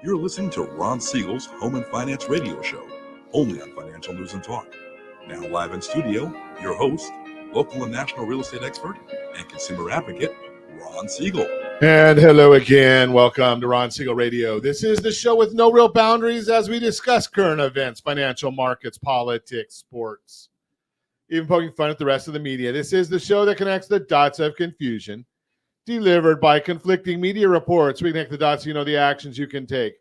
You're listening to Ron Siegel's Home and Finance Radio Show, only on Financial News and Talk. Now live in studio, your host, local and national real estate expert and consumer advocate, Ron Siegel. And hello again. Welcome to Ron Siegel Radio. This is the show with no real boundaries as we discuss current events, financial markets, politics, sports, even poking fun at the rest of the media. This is the show that connects the dots of confusion, delivered by conflicting media reports. We connect the dots so you know the actions you can take,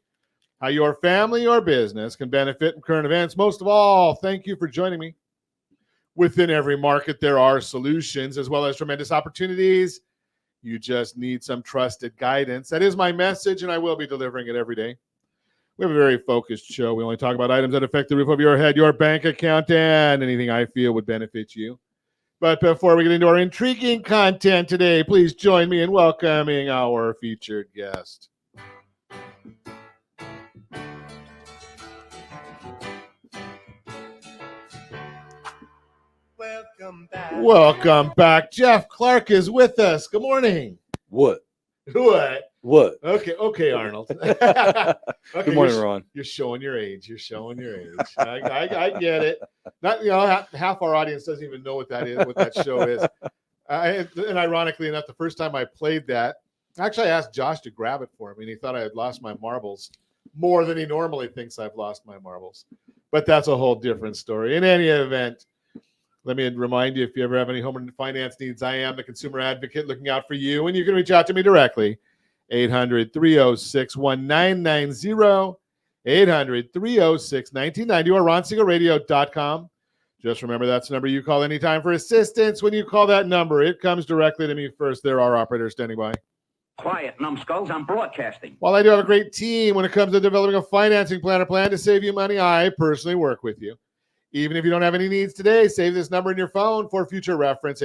how your family or business can benefit from current events. Most of all, thank you for joining me. Within every market, there are solutions as well as tremendous opportunities. You just need some trusted guidance. That is my message, and I will be delivering it every day. We have a very focused show. We only talk about items that affect the roof of your head, your bank account, and anything I feel would benefit you. But before we get into our intriguing content today, please join me in welcoming our featured guest. Welcome back. Jeff Clark is with us. Good morning. What? Okay, Arnold. Okay, Good morning, Ron. You're showing your age. I get it. Not, half our audience doesn't even know what that is, what that show is. And ironically enough, the first time I played that, actually I asked Josh to grab it for me, and he thought I had lost my marbles more than he normally thinks I've lost my marbles. But that's a whole different story. In any event, let me remind you, if you ever have any home and finance needs, I am the consumer advocate looking out for you, and you can reach out to me directly. 800-306-1990, 800-306-1990, or RonSiegelRadio.com. Just remember that's the number you call anytime for assistance. When you call that number, it comes directly to me first. There are operators standing by. Quiet, numbskulls, I'm broadcasting. While I do have a great team when it comes to developing a financing plan or plan to save you money, I personally work with you. Even if you don't have any needs today, save this number in your phone for future reference,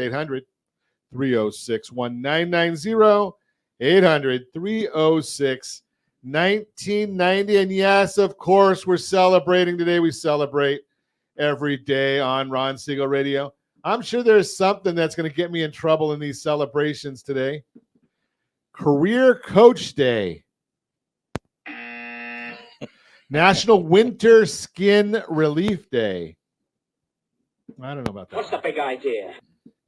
800-306-1990, 800-306-1990. And yes, of course, we're celebrating today. We celebrate every day on Ron Siegel Radio. I'm sure there's something that's going to get me in trouble in these celebrations today. Career Coach Day. National Winter Skin Relief Day. I don't know about that. What's the big idea?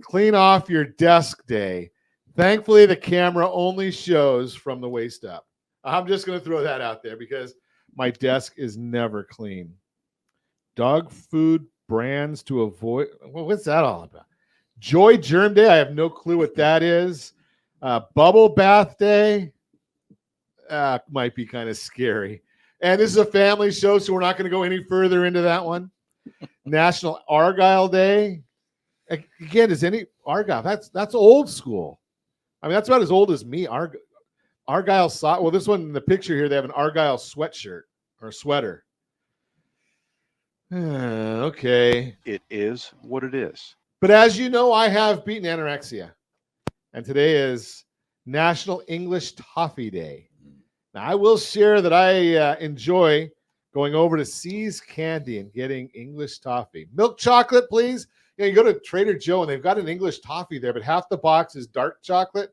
Clean off your desk day. Thankfully, the camera only shows from the waist up. I'm just going to throw that out there because my desk is never clean. Dog food brands to avoid. Well, what's that all about? Joy Germ Day. I have no clue what that is. Bubble Bath Day. Might be kind of scary. And this is a family show, so we're not going to go any further into that one. National Argyle Day. Again, is any Argyle? That's old school. I mean, that's about as old as me. Argyle sock. Well, this one in the picture here, they have an Argyle sweatshirt or sweater. Okay. It is what it is. But as you know, I have beaten anorexia. And today is National English Toffee Day. Now, I will share that I enjoy going over to C's Candy and getting English toffee. Milk chocolate, please. You go to Trader Joe, and they've got an English toffee there, but half the box is dark chocolate.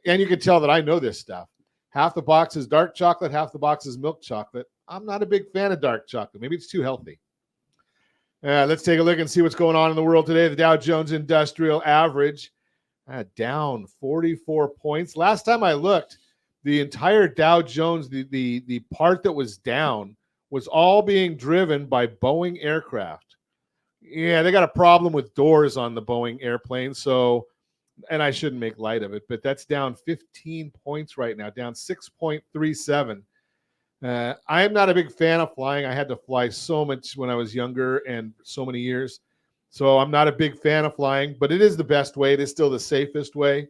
And you can tell that I know this stuff. Half the box is dark chocolate, half the box is milk chocolate. I'm not a big fan of dark chocolate. Maybe it's too healthy. Let's take a look and see what's going on in the world today. The Dow Jones Industrial Average down 44 points. Last time I looked, the entire Dow Jones, the part that was down, was all being driven by Boeing aircraft. Yeah, they got a problem with doors on the Boeing airplane. So, and I shouldn't make light of it, but that's down 15 points right now, down 6.37. I am not a big fan of flying. I had to fly so much when I was younger and so many years. So I'm not a big fan of flying, but it is the best way. It is still the safest way.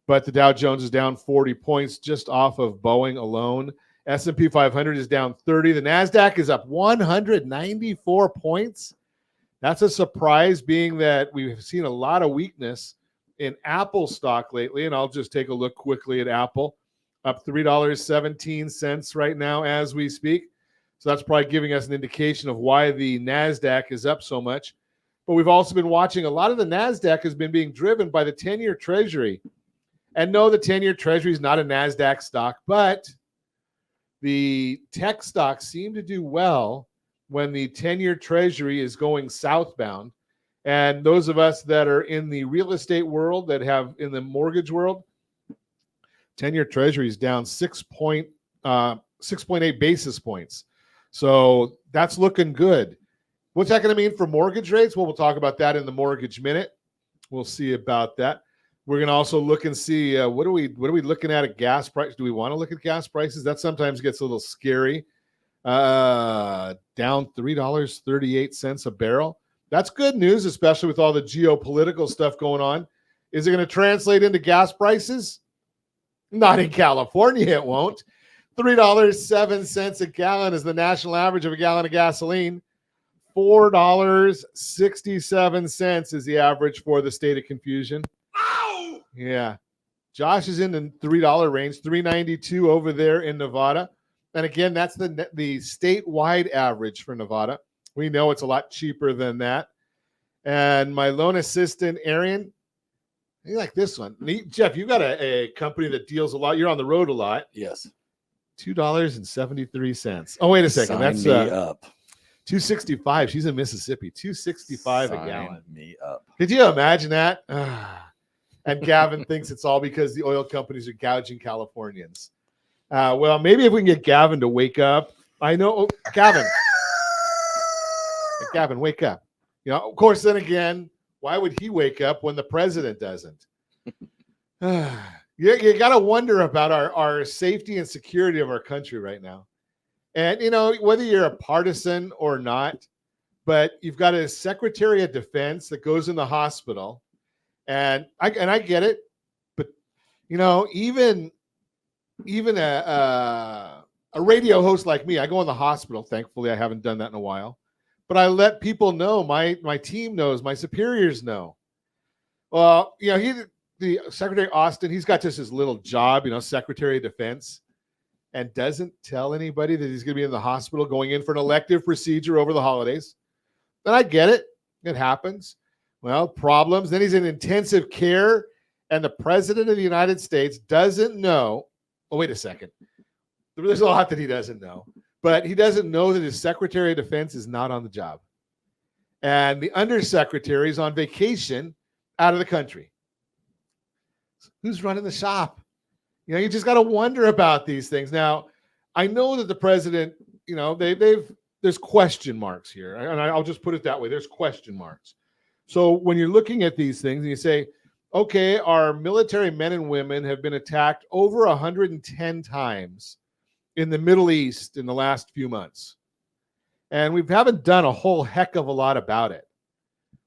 But the Dow Jones is down 40 points just off of Boeing alone. S&P 500 is down 30. The NASDAQ is up 194 points. That's a surprise, being that we've seen a lot of weakness in Apple stock lately. And I'll just take a look quickly at Apple, up $3.17 right now as we speak. So that's probably giving us an indication of why the NASDAQ is up so much. But we've also been watching a lot of the NASDAQ has been being driven by the 10-year Treasury. And no, the 10-year Treasury is not a NASDAQ stock, but the tech stocks seem to do well when the 10-year treasury is going southbound. And those of us that are in the real estate world, that have in the mortgage world, 10-year treasury is down 6.8 basis points. So that's looking good. What's that going to mean for mortgage rates? Well, we'll talk about that in the Mortgage Minute. We'll see about that. We're going to also look and see what are we looking at gas price? Do we want to look at gas prices? That sometimes gets a little scary. Down $3.38 a barrel. That's good news, especially with all the geopolitical stuff going on. Is it going to translate into gas prices? Not in California, it won't. $3.07 a gallon is the national average of a gallon of gasoline. $4.67 is the average for the state of confusion. Ow! Yeah. Josh is in the $3 range, $3.92 over there in Nevada. And again, that's the statewide average for Nevada. We know it's a lot cheaper than that. And my loan assistant, Arian, you like this one. Jeff, you got a company that deals a lot. You're on the road a lot. Yes. $2.73. Oh, wait a second. Sign That's me up. $2.65. She's in Mississippi. $2.65 a gallon. Sign me up. Could you imagine that? And Gavin thinks it's all because the oil companies are gouging Californians. Well, maybe if we can get Gavin to wake up. I know, Gavin. Gavin, wake up. You know, of course, then again, why would he wake up when the president doesn't? You got to wonder about our safety and security of our country right now. And, you know, whether you're a partisan or not, but you've got a Secretary of Defense that goes in the hospital. And I get it. But, you know, even a radio host like me, I go in the hospital. Thankfully, I haven't done that in a while. But I let people know, my team knows, my superiors know. Well, you know, the Secretary Austin, he's got just his little job, you know, Secretary of Defense, and doesn't tell anybody that he's going to be in the hospital going in for an elective procedure over the holidays. And I get it. It happens. Well, problems. Then he's in intensive care, and the President of the United States doesn't know. Oh, wait a second. There's a lot that he doesn't know. But he doesn't know that his Secretary of Defense is not on the job. And the Undersecretary is on vacation out of the country. Who's running the shop? You know, you just got to wonder about these things. Now, I know that the president, you know, there's question marks here. And I'll just put it that way. There's question marks. So when you're looking at these things and you say, okay, our military men and women have been attacked over 110 times in the Middle East in the last few months. And we haven't done a whole heck of a lot about it.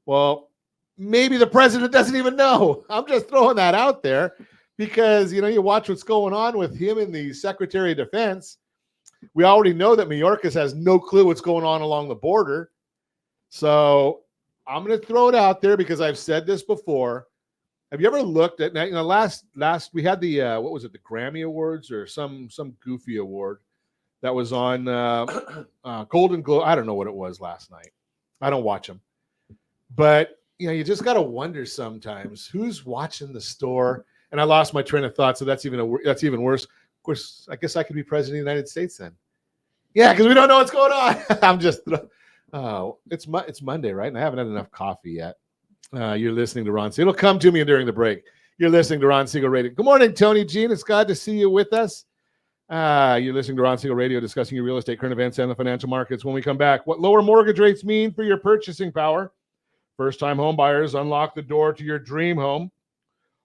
Well, maybe the president doesn't even know. I'm just throwing that out there because, you know, you watch what's going on with him and the Secretary of Defense. We already know that Mayorkas has no clue what's going on along the border. So I'm going to throw it out there because I've said this before. Have you ever looked at, you know, last we had the what was it, the Grammy Awards or some goofy award that was on Golden Globe. I don't know what it was last night. I don't watch them, but you know, you just got to wonder sometimes who's watching the store. And I lost my train of thought, so that's even worse. Of course, I guess I could be president of the United States then. Yeah, because we don't know what's going on. I'm just it's Monday, right? And I haven't had enough coffee yet. You're listening to Ron Siegel. It'll come to me during the break. You're listening to Ron Siegel Radio. Good morning, Tony Jean. It's glad to see you with us. You're listening to Ron Siegel Radio, discussing your real estate, current events, and the financial markets. When we come back, what lower mortgage rates mean for your purchasing power. First-time home buyers, unlock the door to your dream home.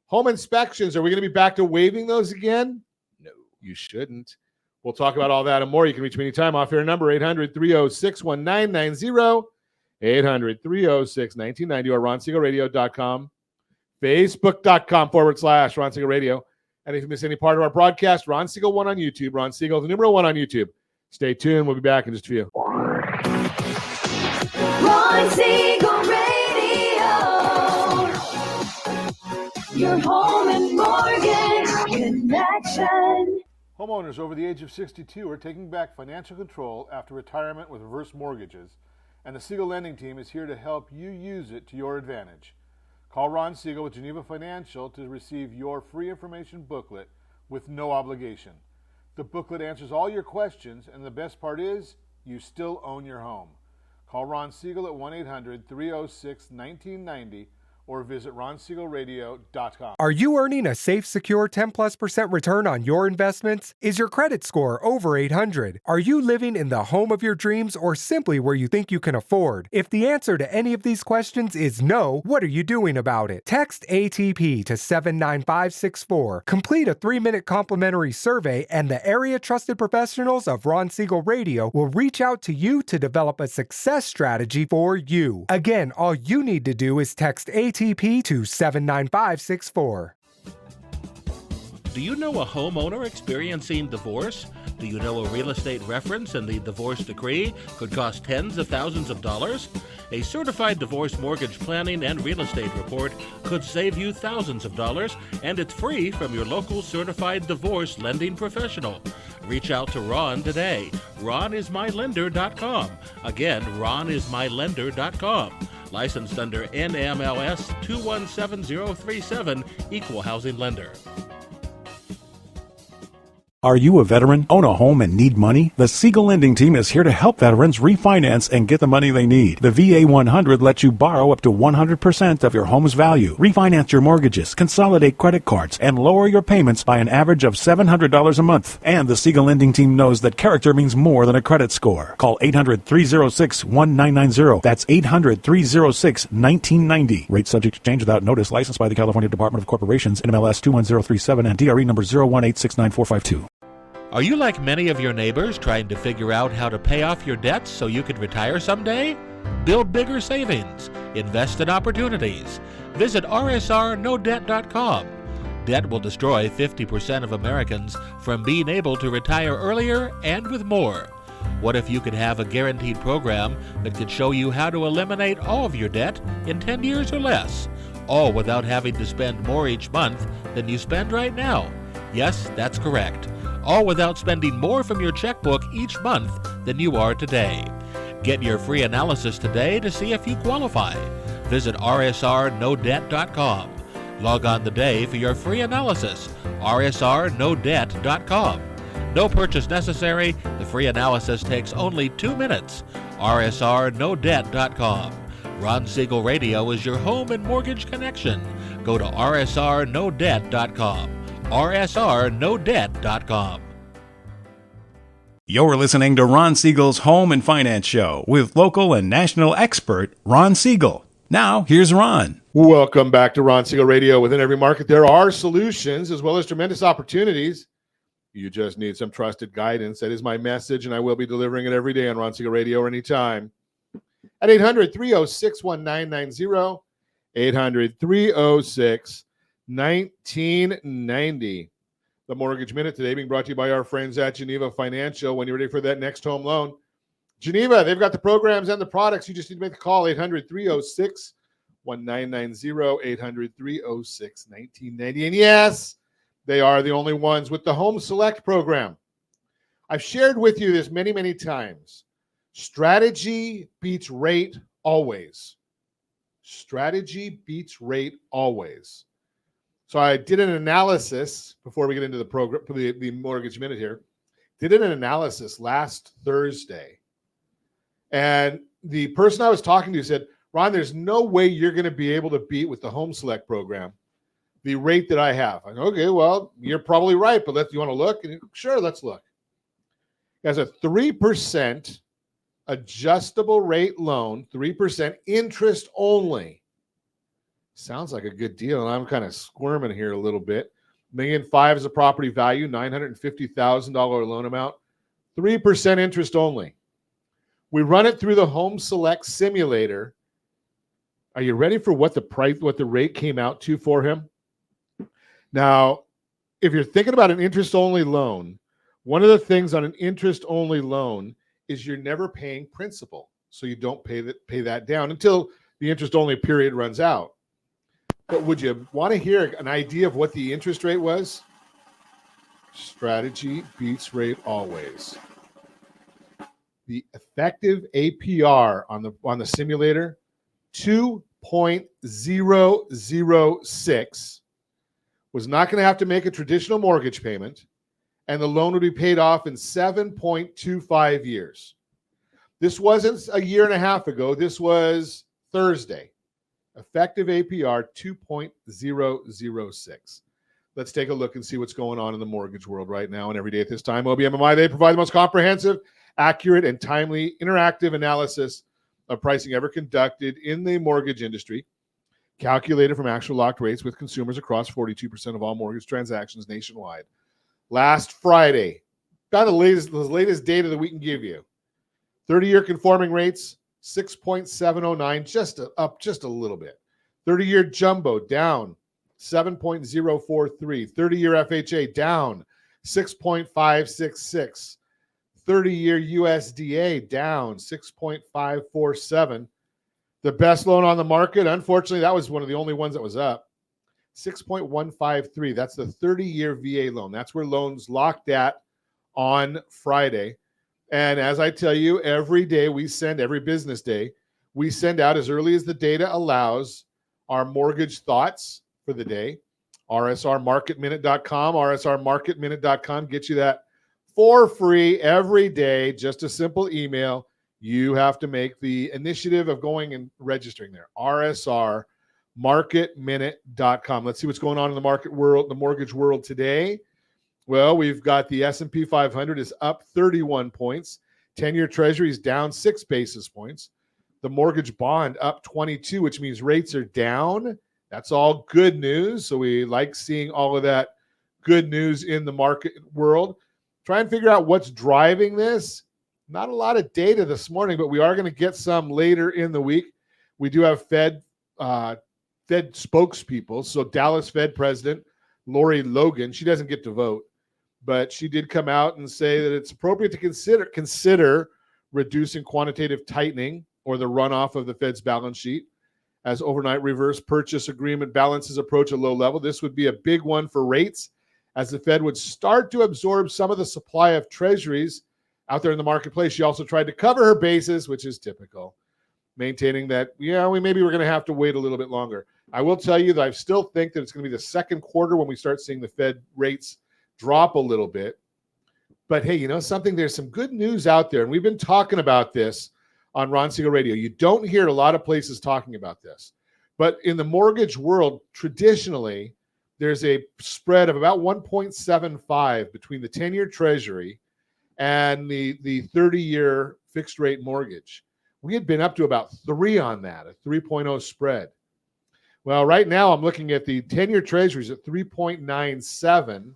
Home inspections, are we going to be back to waiving those again? No, you shouldn't. We'll talk about all that and more. You can reach me anytime. Off-air number 800-306-1990. 800-306-1990 or ronsiegelradio.com, facebook.com/Ron Siegel Radio. And if you miss any part of our broadcast, Ron Siegel 1 on YouTube, Ron Siegel, the number 1 on YouTube. Stay tuned. We'll be back in just a few. Ron Siegel Radio, your home and mortgage connection. Homeowners over the age of 62 are taking back financial control after retirement with reverse mortgages. And the Siegel Lending Team is here to help you use it to your advantage. Call Ron Siegel with Geneva Financial to receive your free information booklet with no obligation. The booklet answers all your questions, and the best part is you still own your home. Call Ron Siegel at 1-800-306-1990 or visit ronsiegelradio.com. Are you earning a safe, secure 10+% return on your investments? Is your credit score over 800? Are you living in the home of your dreams or simply where you think you can afford? If the answer to any of these questions is no, what are you doing about it? Text ATP to 79564. Complete a 3-minute complimentary survey, and the area trusted professionals of Ron Siegel Radio will reach out to you to develop a success strategy for you. Again, all you need to do is text ATP to 79564. Do you know a homeowner experiencing divorce? Do you know a real estate reference and the divorce decree could cost tens of thousands of dollars? A certified divorce mortgage planning and real estate report could save you thousands of dollars, and it's free from your local certified divorce lending professional. Reach out to Ron today. RonIsMyLender.com. Again, RonIsMyLender.com. Licensed under NMLS 217037, Equal Housing Lender. Are you a veteran, own a home, and need money? The Siegel Lending Team is here to help veterans refinance and get the money they need. The VA 100 lets you borrow up to 100% of your home's value, refinance your mortgages, consolidate credit cards, and lower your payments by an average of $700 a month. And the Siegel Lending Team knows that character means more than a credit score. Call 800-306-1990. That's 800-306-1990. Rate subject to change without notice. Licensed by the California Department of Corporations, NMLS 21037, and DRE number 018694452. Are you like many of your neighbors trying to figure out how to pay off your debts so you could retire someday? Build bigger savings. Invest in opportunities. Visit rsrnodebt.com. Debt will destroy 50% of Americans from being able to retire earlier and with more. What if you could have a guaranteed program that could show you how to eliminate all of your debt in 10 years or less, all without having to spend more each month than you spend right now? Yes, that's correct. All without spending more from your checkbook each month than you are today. Get your free analysis today to see if you qualify. Visit rsrnodebt.com. Log on today for your free analysis, rsrnodebt.com. No purchase necessary. The free analysis takes only 2 minutes. rsrnodebt.com. Ron Siegel Radio is your home and mortgage connection. Go to rsrnodebt.com. rsrnodebt.com. You're listening to Ron Siegel's Home and Finance Show with local and national expert Ron Siegel. Now, here's Ron. Welcome back to Ron Siegel Radio. Within every market, there are solutions as well as tremendous opportunities. You just need some trusted guidance. That is my message, and I will be delivering it every day on Ron Siegel Radio or anytime. At 800-306-1990, 800-306-1990. The Mortgage Minute today being brought to you by our friends at Geneva Financial. When you're ready for that next home loan, Geneva, they've got the programs and the products. You just need to make the call, 800-306-1990, 800-306-1990. And yes, they are the only ones with the Home Select program. I've shared with you this many, many times. Strategy beats rate always. Strategy beats rate always. So I did an analysis before we get into the program, the Mortgage Minute here. Did an analysis last Thursday. And the person I was talking to said, Ron, there's no way you're going to be able to beat with the Home Select program the rate that I have. I go, okay, well, you're probably right, but you want to look? And sure, let's look. It has a 3% adjustable rate loan, 3% interest only. Sounds like a good deal, and I'm kind of squirming here a little bit. $1.5 million is the property value, $950,000 loan amount, 3% interest only. We run it through the Home Select simulator. Are you ready for what the rate came out to for him? Now, if you're thinking about an interest-only loan, one of the things on an interest-only loan is you're never paying principal, so you don't pay that down until the interest-only period runs out. But would you want to hear an idea of what the interest rate was? Strategy beats rate always. The effective APR on the simulator, 2.006, was not going to have to make a traditional mortgage payment, and the loan would be paid off in 7.25 years. This wasn't a year and a half ago. This was Thursday. Effective APR 2.006. Let's take a look and see what's going on in the mortgage world right now and every day at this time. OBMMI, they provide the most comprehensive, accurate, and timely interactive analysis of pricing ever conducted in the mortgage industry, calculated from actual locked rates with consumers across 42% of all mortgage transactions nationwide. Last Friday, got the latest data that we can give you. 30-year conforming rates, 6.709, up just a little bit. 30-year jumbo down 7.043. 30-year FHA down 6.566. 30-year USDA down 6.547. The best loan on the market, unfortunately, that was one of the only ones that was up. 6.153. That's the 30-year VA loan. That's where loans locked at on Friday. And as I tell you, every day every business day, we send out as early as the data allows our mortgage thoughts for the day. RSRmarketminute.com, RSRmarketminute.com gets you that for free every day. Just a simple email. You have to make the initiative of going and registering there. RSRmarketminute.com. Let's see what's going on in the mortgage world today. Well, we've got the S&P 500 is up 31 points. 10-year Treasury is down 6 basis points. The mortgage bond up 22, which means rates are down. That's all good news. So we like seeing all of that good news in the market world. Try and figure out what's driving this. Not a lot of data this morning, but we are going to get some later in the week. We do have Fed spokespeople. So Dallas Fed President Lori Logan, she doesn't get to vote, but she did come out and say that it's appropriate to consider reducing quantitative tightening or the runoff of the Fed's balance sheet as overnight reverse purchase agreement balances approach a low level. This would be a big one for rates as the Fed would start to absorb some of the supply of treasuries out there in the marketplace. She also tried to cover her bases, which is typical, maintaining that, we're going to have to wait a little bit longer. I will tell you that I still think that it's going to be the second quarter when we start seeing the Fed rates drop a little bit. But hey, something, there's some good news out there. And we've been talking about this on Ron Siegel Radio. You don't hear a lot of places talking about this. But in the mortgage world, traditionally, there's a spread of about 1.75 between the 10-year Treasury and the 30-year fixed rate mortgage. We had been up to about 3 on that, a 3.0 spread. Well, right now I'm looking at the 10-year Treasuries at 3.97.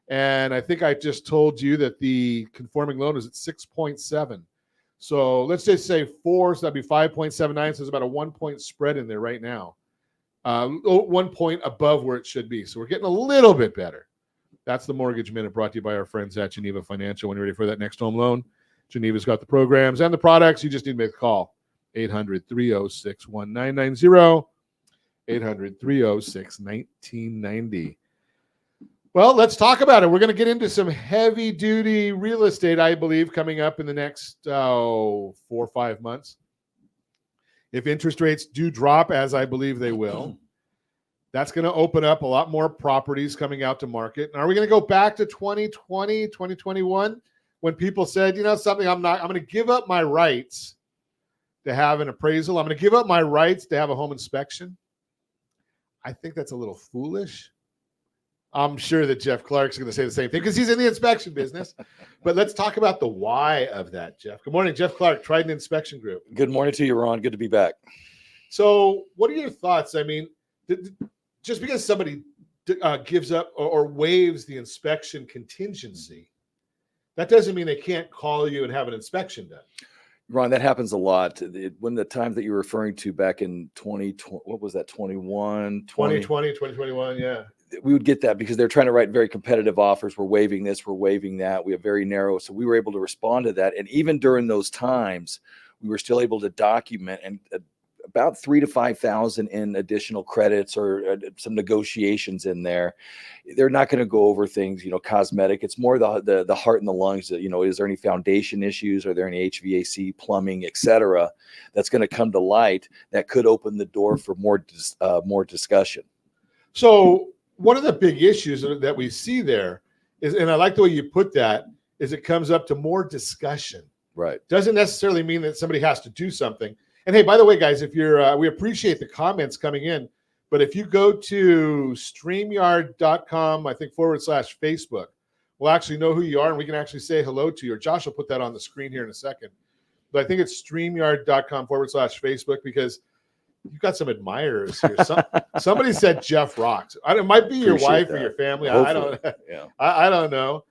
And I think I just told you that the conforming loan is at 6.7. So let's just say 4, so that'd be 5.79. So there's about a 1-point spread in there right now. 1 point above where it should be. So we're getting a little bit better. That's the Mortgage Minute brought to you by our friends at Geneva Financial. When you're ready for that next home loan, Geneva's got the programs and the products. You just need to make a call. 800-306-1990. 800-306-1990. Well, let's talk about it. We're going to get into some heavy-duty real estate, I believe, coming up in the next 4 or 5 months. If interest rates do drop, as I believe they will, that's going to open up a lot more properties coming out to market. And are we going to go back to 2020, 2021, when people said, something, I'm going to give up my rights to have an appraisal. I'm going to give up my rights to have a home inspection. I think that's a little foolish. I'm sure that Jeff Clark's going to say the same thing because he's in the inspection business. But let's talk about the why of that, Jeff. Good morning, Jeff Clark, Trident Inspection Group. Good morning to you, Ron. Good to be back. So what are your thoughts? I mean, just because somebody gives up or waives the inspection contingency, that doesn't mean they can't call you and have an inspection done. Ron, that happens a lot. When the time that you're referring to back in 2020, what was that, 2020, 2021, yeah. We would get that because they're trying to write very competitive offers. We're waiving this, we're waiving that. We have very narrow. So we were able to respond to that. And even during those times, we were still able to document and about 3,000 to 5,000 in additional credits or some negotiations in there. They're not going to go over things, cosmetic. It's more the heart and the lungs. That, is there any foundation issues? Are there any HVAC, plumbing, et cetera, that's going to come to light that could open the door for more discussion? So one of the big issues that we see there and I like the way you put that, is it comes up to more discussion. Right. Doesn't necessarily mean that somebody has to do something. And hey, by the way, guys, if you're, we appreciate the comments coming in, but if you go to StreamYard.com, I think /Facebook, we'll actually know who you are and we can actually say hello to you. Or Josh will put that on the screen here in a second. But I think it's StreamYard.com /Facebook because you've got some admirers here. Somebody said Jeff rocks. It might be your wife or your family. I don't. Yeah. I don't know.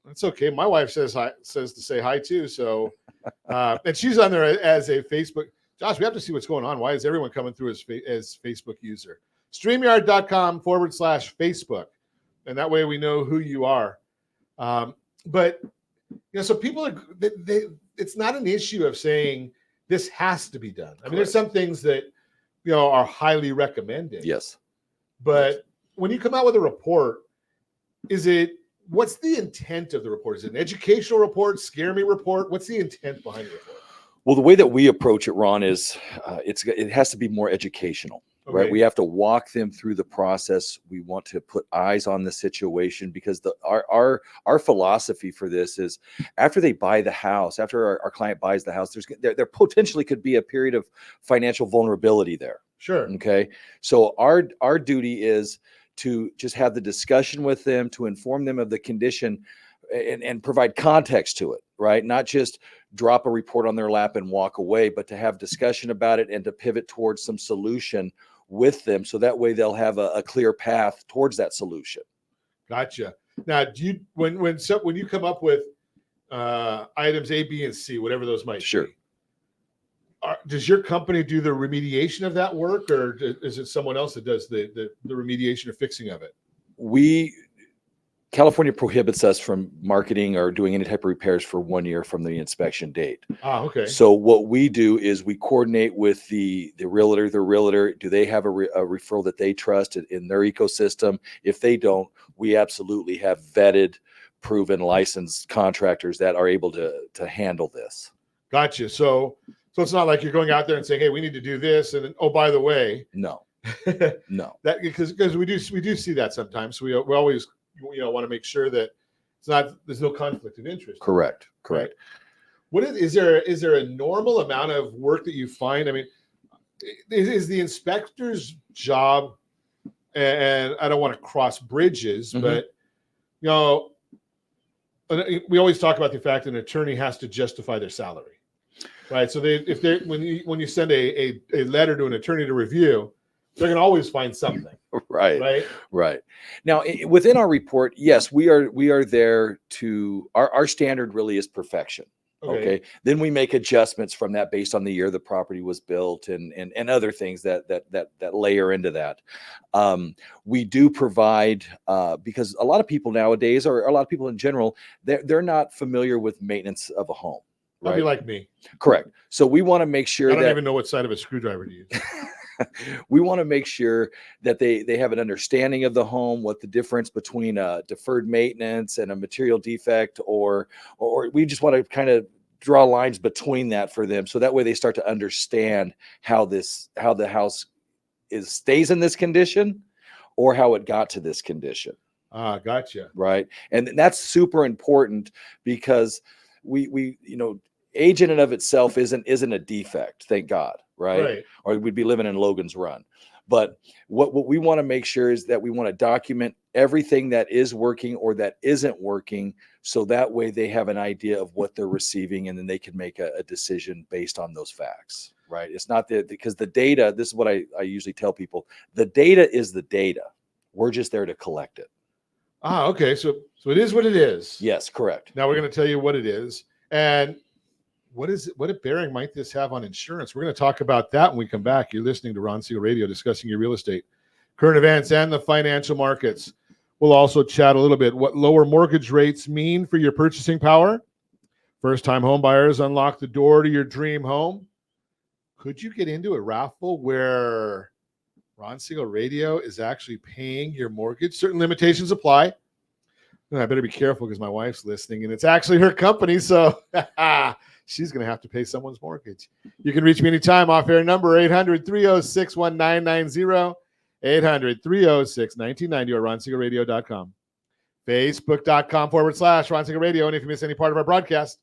It's okay. My wife says to say hi too. So, and she's on there as a Facebook. Josh, we have to see what's going on. Why is everyone coming through as Facebook user? StreamYard.com /Facebook, and that way we know who you are. But so people are. It's not an issue of saying this has to be done. I mean, there's some things that are highly recommended. Yes. But when you come out with a report, what's the intent of the report? Is it an educational report, scare me report? What's the intent behind the report? Well, the way that we approach it, Ron, is it has to be more educational. Okay. Right. We have to walk them through the process. We want to put eyes on the situation because our philosophy for this is after they buy the house, after our client buys the house, there potentially could be a period of financial vulnerability there. Sure. Okay. So our duty is to just have the discussion with them, to inform them of the condition and provide context to it, right? Not just drop a report on their lap and walk away, but to have discussion about it and to pivot towards some solution with them. So that way they'll have a clear path towards that solution. Gotcha. Now, do you, when you come up with items A, B, and C, whatever those might Sure. be, does your company do the remediation of that work, or is it someone else that does the remediation or fixing of it? California prohibits us from marketing or doing any type of repairs for 1 year from the inspection date. Okay. So what we do is we coordinate with the realtor. The realtor, do they have a referral that they trust in their ecosystem? If they don't, we absolutely have vetted, proven, licensed contractors that are able to handle this. Gotcha. So it's not like you're going out there and saying, "Hey, we need to do this," and then, oh, by the way, no, that because we do see that sometimes. So we always want to make sure that there's no conflict of interest. Correct. Right? Is there a normal amount of work that you find? I mean, is the inspector's job, and I don't want to cross bridges, but we always talk about the fact that an attorney has to justify their salary, right? So when you send a letter to an attorney to review, they're going to always find something. Right. Now, within our report, yes, we are there to, our standard really is perfection. Okay. Then we make adjustments from that based on the year the property was built and other things that layer into that. We do provide, because a lot of people nowadays, or a lot of people in general, they're not familiar with maintenance of a home. That'd be like me. Correct. So we want to make sure I don't even know what side of a screwdriver to use. We want to make sure that they have an understanding of the home, what the difference between a deferred maintenance and a material defect, or we just want to kind of draw lines between that for them. So that way they start to understand how the house stays in this condition or how it got to this condition. Gotcha. Right. And that's super important because we age in and of itself isn't a defect, thank God. Right. Or we'd be living in Logan's Run. But what we want to make sure is that we want to document everything that is working or that isn't working. So that way they have an idea of what they're receiving and then they can make a decision based on those facts. Right. It's not because the data, this is what I usually tell people. The data is the data. We're just there to collect it. Okay. So it is what it is. Yes, correct. Now we're going to tell you what it is. And what bearing might this have on insurance? We're going to talk about that when we come back. You're listening to Ron Siegel Radio, discussing your real estate, current events, and the financial markets. We'll also chat a little bit what lower mortgage rates mean for your purchasing power. First-time home buyers unlock the door to your dream home. Could you get into a raffle where Ron Siegel Radio is actually paying your mortgage? Certain limitations apply. And I better be careful because my wife's listening, and it's actually her company, so she's going to have to pay someone's mortgage. You can reach me anytime. Off-air number 800-306-1990, 800-306-1990, or RonSiegelRadio.com. Facebook.com/Ron Siegel Radio. And if you miss any part of our broadcast,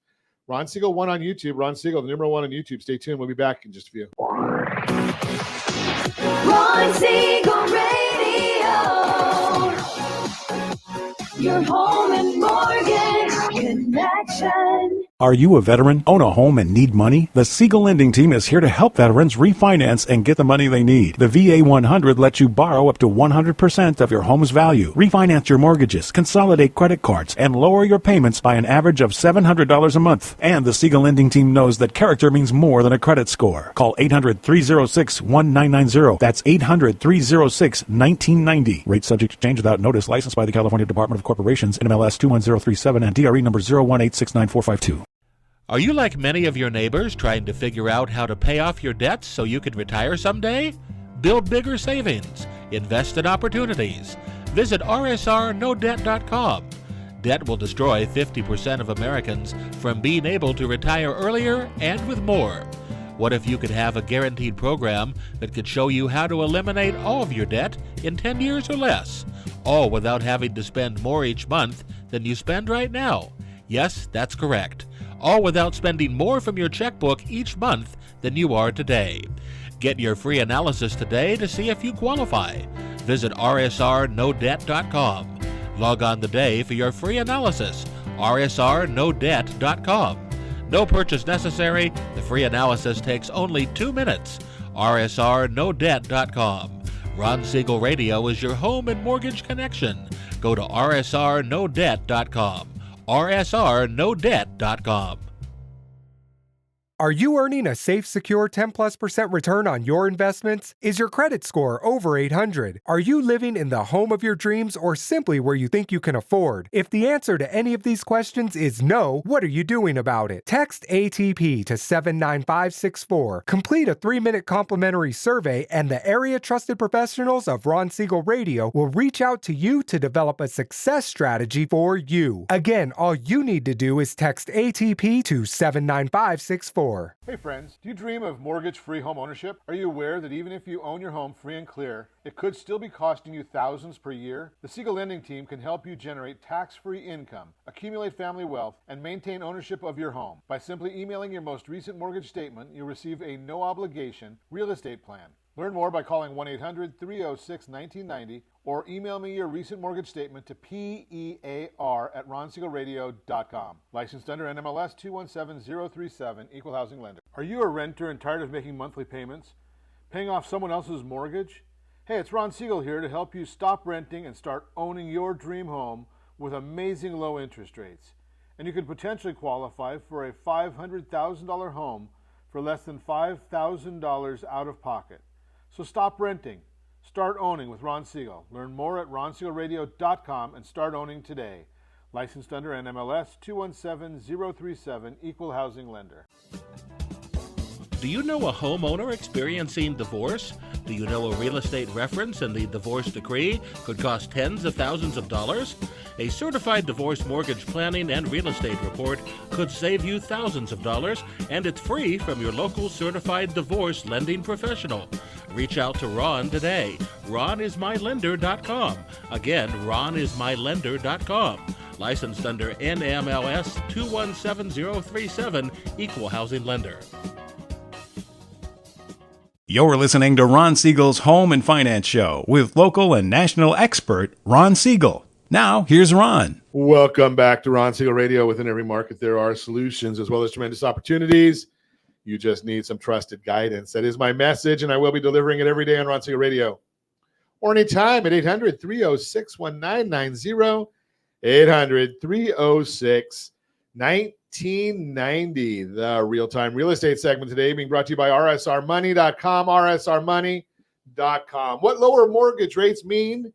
Ron Siegel 1 on YouTube. Ron Siegel, the number 1 on YouTube. Stay tuned. We'll be back in just a few. Ron Siegel Radio. Your home and mortgage connection. Are you a veteran, own a home, and need money? The Siegel Lending Team is here to help veterans refinance and get the money they need. The VA 100 lets you borrow up to 100% of your home's value, refinance your mortgages, consolidate credit cards, and lower your payments by an average of $700 a month. And the Siegel Lending Team knows that character means more than a credit score. Call 800-306-1990. That's 800-306-1990. Rate subject to change without notice. Licensed by the California Department of Corporations, NMLS 21037, and DRE number 018694552. Are you like many of your neighbors trying to figure out how to pay off your debts so you can retire someday? Build bigger savings. Invest in opportunities. Visit rsrnodebt.com. Debt will destroy 50% of Americans from being able to retire earlier and with more. What if you could have a guaranteed program that could show you how to eliminate all of your debt in 10 years or less, all without having to spend more each month than you spend right now? Yes, that's correct. All without spending more from your checkbook each month than you are today. Get your free analysis today to see if you qualify. Visit rsrnodebt.com. Log on today for your free analysis. rsrnodebt.com. No purchase necessary. The free analysis takes only 2 minutes. rsrnodebt.com. Ron Siegel Radio is your home and mortgage connection. Go to rsrnodebt.com. rsrnodebt.com. Are you earning a safe, secure 10+% return on your investments? Is your credit score over 800? Are you living in the home of your dreams or simply where you think you can afford? If the answer to any of these questions is no, what are you doing about it? Text ATP to 79564. Complete a 3-minute complimentary survey and the area trusted professionals of Ron Siegel Radio will reach out to you to develop a success strategy for you. Again, all you need to do is text ATP to 79564. Hey friends, do you dream of mortgage-free home ownership? Are you aware that even if you own your home free and clear, it could still be costing you thousands per year? The Siegel Lending Team can help you generate tax-free income, accumulate family wealth, and maintain ownership of your home. By simply emailing your most recent mortgage statement, you'll receive a no-obligation real estate plan. Learn more by calling 1-800-306-1990 or email me your recent mortgage statement to PEAR@RonSiegelRadio.com. Licensed under NMLS 217037, Equal Housing Lender. Are you a renter and tired of making monthly payments? Paying off someone else's mortgage? Hey, it's Ron Siegel here to help you stop renting and start owning your dream home with amazing low interest rates. And you could potentially qualify for a $500,000 home for less than $5,000 out of pocket. So stop renting. Start owning with Ron Siegel. Learn more at RonSiegelRadio.com and start owning today. Licensed under NMLS 217037, Equal Housing Lender. Do you know a homeowner experiencing divorce? Do you know a real estate reference and the divorce decree could cost tens of thousands of dollars? A certified divorce mortgage planning and real estate report could save you thousands of dollars, and it's free from your local certified divorce lending professional. Reach out to Ron today. RonIsMyLender.com. Again, RonIsMyLender.com. Licensed under NMLS 217037, Equal Housing Lender. You're listening to Ron Siegel's Home and Finance Show with local and national expert Ron Siegel. Now, here's Ron. Welcome back to Ron Siegel Radio. Within every market, there are solutions as well as tremendous opportunities. You just need some trusted guidance. That is my message, and I will be delivering it every day on Ron Siegel Radio. Or anytime at 800-306-1990, 800-306-1990. The real-time real estate segment today being brought to you by rsrmoney.com, rsrmoney.com. What lower mortgage rates mean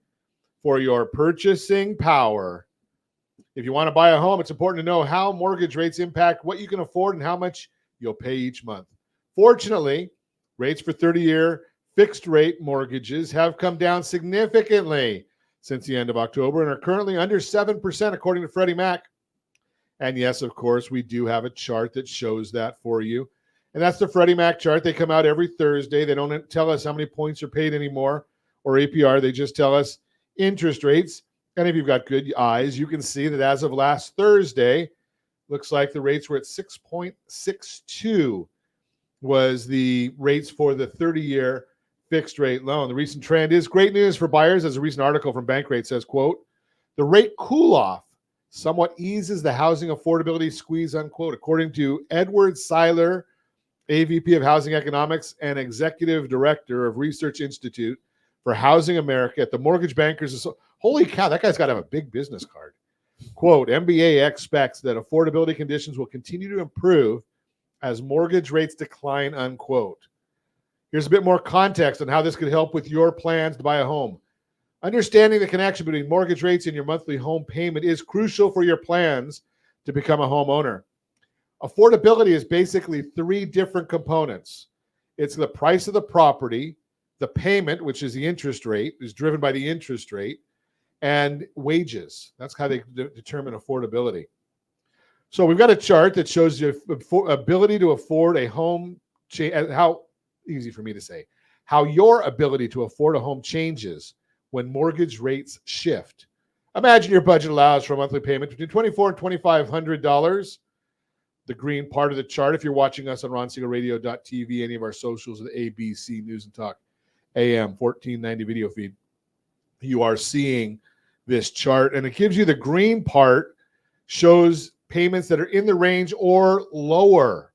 for your purchasing power. If you want to buy a home, it's important to know how mortgage rates impact what you can afford and how much you'll pay each month. Fortunately, rates for 30-year fixed-rate mortgages have come down significantly since the end of October and are currently under 7% according to Freddie Mac. And yes, of course, we do have a chart that shows that for you. And that's the Freddie Mac chart. They come out every Thursday. They don't tell us how many points are paid anymore or APR. They just tell us interest rates And if you've got good eyes, you can see that as of last Thursday, looks like the rates were at 6.62 was the rates for the 30-year fixed rate loan. The recent trend is great news for buyers, as a recent article from Bankrate says, quote, the rate cool-off somewhat eases the housing affordability squeeze, unquote, according to Edward Seiler, AVP of Housing Economics and Executive Director of Research Institute for Housing America at the Mortgage Bankers. Holy cow, that guy's got to have a big business card. Quote, MBA expects that affordability conditions will continue to improve as mortgage rates decline, unquote. Here's a bit more context on how this could help with your plans to buy a home. Understanding the connection between mortgage rates and your monthly home payment is crucial for your plans to become a homeowner. Affordability is basically three different components. It's the price of the property, the payment, which is the interest rate, is driven by the interest rate, and wages. That's how they determine affordability. So we've got a chart that shows your ability to afford a home, how easy for me to say, how your ability to afford a home changes when mortgage rates shift. Imagine your budget allows for a monthly payment between $2,400 and $2,500. The green part of the chart, if you're watching us on RonSiegelRadio.tv, any of our socials, the ABC News and Talk AM 1490 video feed, you are seeing this chart, and it gives you the green part, shows payments that are in the range or lower.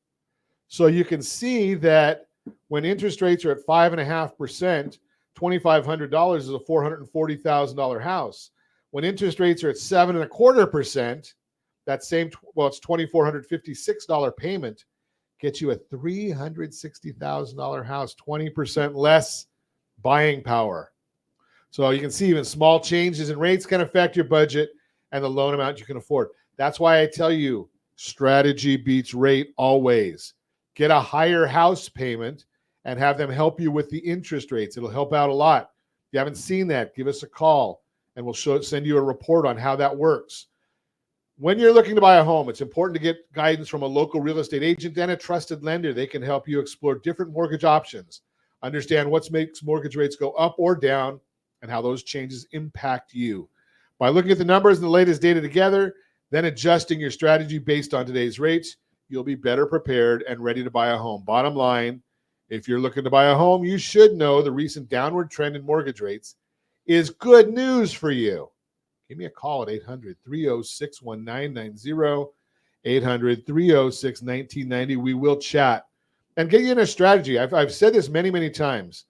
So you can see that when interest rates are at 5.5%, $2,500 is a $440,000 house. When interest rates are at 7.25%, that same, it's $2,456 payment gets you a $360,000 house, 20% less buying power. So you can see even small changes in rates can affect your budget and the loan amount you can afford. That's why I tell you, strategy beats rate always. Get a higher house payment and have them help you with the interest rates. It'll help out a lot. If you haven't seen that, give us a call and we'll send you a report on how that works. When you're looking to buy a home, it's important to get guidance from a local real estate agent and a trusted lender. They can help you explore different mortgage options, understand what makes mortgage rates go up or down, and how those changes impact you. By looking at the numbers and the latest data together, then adjusting your strategy based on today's rates, you'll be better prepared and ready to buy a home. Bottom line, if you're looking to buy a home, you should know the recent downward trend in mortgage rates is good news for you. Give me a call at 800-306-1990, 800-306-1990. We will chat and get you in a strategy. I've said this many, many times.